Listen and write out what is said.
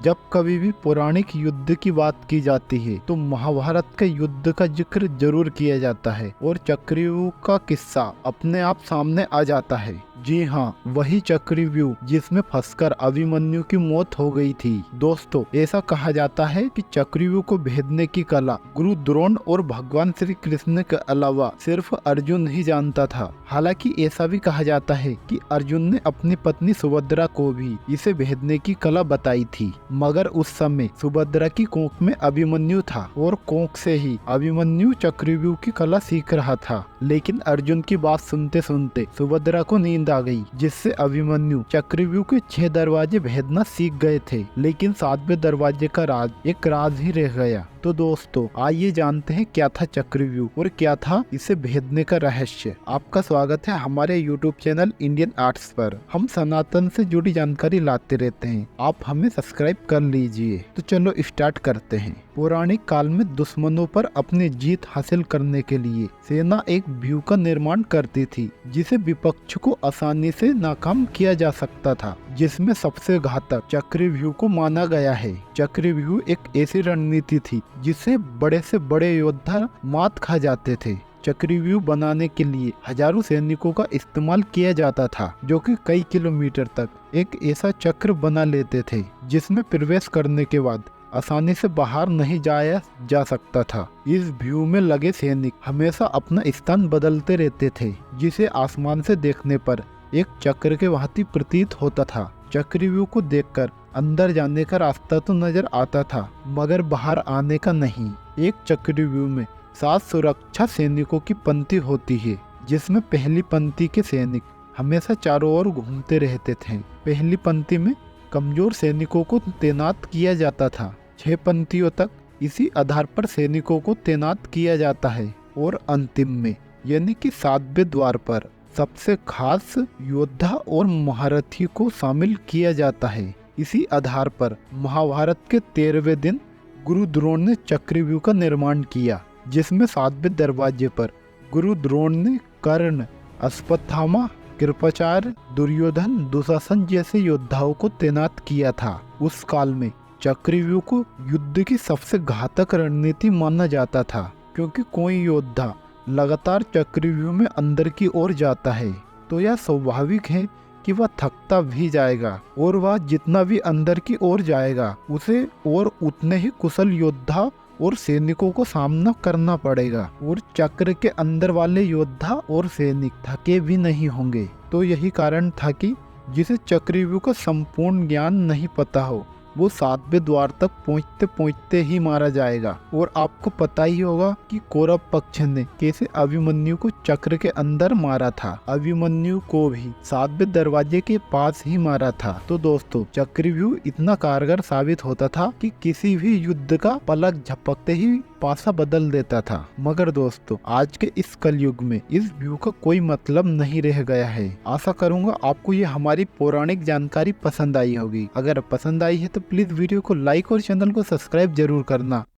जब कभी भी पौराणिक युद्ध की बात की जाती है तो महाभारत के युद्ध का जिक्र जरूर किया जाता है और चक्रव्यूह का किस्सा अपने आप सामने आ जाता है। जी हाँ, वही चक्रव्यूह जिसमें फंसकर अभिमन्यु की मौत हो गई थी। दोस्तों, ऐसा कहा जाता है कि चक्रव्यूह को भेदने की कला गुरु द्रोण और भगवान श्री कृष्ण के अलावा सिर्फ अर्जुन ही जानता था। हालांकि ऐसा भी कहा जाता है कि अर्जुन ने अपनी पत्नी सुभद्रा को भी इसे भेदने की कला बताई थी, मगर उस समय सुभद्रा की कोख में अभिमन्यु था और कोख से ही अभिमन्यु चक्रव्यूह की कला सीख रहा था। लेकिन अर्जुन की बात सुनते सुनते सुभद्रा को नींद आ गई, जिससे अभिमन्यु चक्रव्यूह के 6 दरवाजे भेदना सीख गए थे। लेकिन 7वें दरवाजे का राज एक राज ही रह गया। तो दोस्तों, आइए जानते हैं क्या था चक्रव्यूह और क्या था इसे भेदने का रहस्य। आपका स्वागत है हमारे यूट्यूब चैनल इंडियन आर्ट्स पर। हम सनातन से जुड़ी जानकारी लाते रहते हैं, आप हमें सब्सक्राइब कर लीजिए। तो चलो स्टार्ट करते हैं। पौराणिक काल में दुश्मनों पर अपनी जीत हासिल करने के लिए सेना एक व्यूह का निर्माण करती थी, जिसे विपक्ष को आसानी से नाकाम किया जा सकता था, जिसमें सबसे घातक चक्रव्यूह को माना गया है। चक्रव्यूह एक ऐसी रणनीति थी जिससे बड़े से बड़े योद्धा मात खा जाते थे। चक्रव्यूह बनाने के लिए हजारों सैनिकों का इस्तेमाल किया जाता था, जो कि कई किलोमीटर तक एक ऐसा चक्र बना लेते थे जिसमें प्रवेश करने के बाद आसानी से बाहर नहीं जाया जा सकता था। इस व्यूह में लगे सैनिक हमेशा अपना स्थान बदलते रहते थे, जिसे आसमान से देखने पर एक चक्र के भांति प्रतीत होता था। चक्रव्यूह को देखकर अंदर जाने का रास्ता तो नजर आता था, मगर बाहर आने का नहीं। एक चक्रव्यूह में 7 सुरक्षा सैनिकों की पंक्ति होती है, जिसमें पहली पंक्ति के सैनिक हमेशा चारों ओर घूमते रहते थे। पहली पंक्ति में कमजोर सैनिकों को तैनात किया जाता था। 6 पंक्तियों तक इसी आधार पर सैनिकों को तैनात किया जाता है और अंतिम में यानी कि 7वें द्वार पर सबसे खास योद्धा और महारथी को शामिल किया जाता है। इसी आधार पर महाभारत के 13वें दिन गुरु द्रोण ने चक्रव्यूह का निर्माण किया, जिसमें 7वें दरवाजे पर गुरु द्रोण ने कर्ण, अश्वत्थामा, कृपाचार्य, दुर्योधन, दुशासन जैसे योद्धाओं को तैनात किया था। उस काल में चक्रव्यूह को युद्ध की सबसे घातक रणनीति माना जाता था, क्योंकि कोई योद्धा लगातार चक्रव्यूह में अंदर की ओर जाता है तो यह स्वाभाविक है कि वह थकता भी जाएगा, और वह जितना भी अंदर की ओर जाएगा उसे और उतने ही कुशल योद्धा और सैनिकों को सामना करना पड़ेगा, और चक्र के अंदर वाले योद्धा और सैनिक थके भी नहीं होंगे। तो यही कारण था कि जिसे चक्रव्यूह का संपूर्ण ज्ञान नहीं पता हो, वो 7वें द्वार तक पहुंचते पहुंचते ही मारा जाएगा। और आपको पता ही होगा कि कौरव पक्ष ने कैसे अभिमन्यु को चक्र के अंदर मारा था। अभिमन्यु को भी 7वें दरवाजे के पास ही मारा था। तो दोस्तों, चक्रव्यूह इतना कारगर साबित होता था कि किसी भी युद्ध का पलक झपकते ही पासा बदल देता था। मगर दोस्तों, आज के इस कलयुग में इस व्यू का कोई मतलब नहीं रह गया है। आशा करूंगा आपको ये हमारी पौराणिक जानकारी पसंद आई होगी। अगर पसंद आई है तो प्लीज वीडियो को लाइक और चैनल को सब्सक्राइब जरूर करना।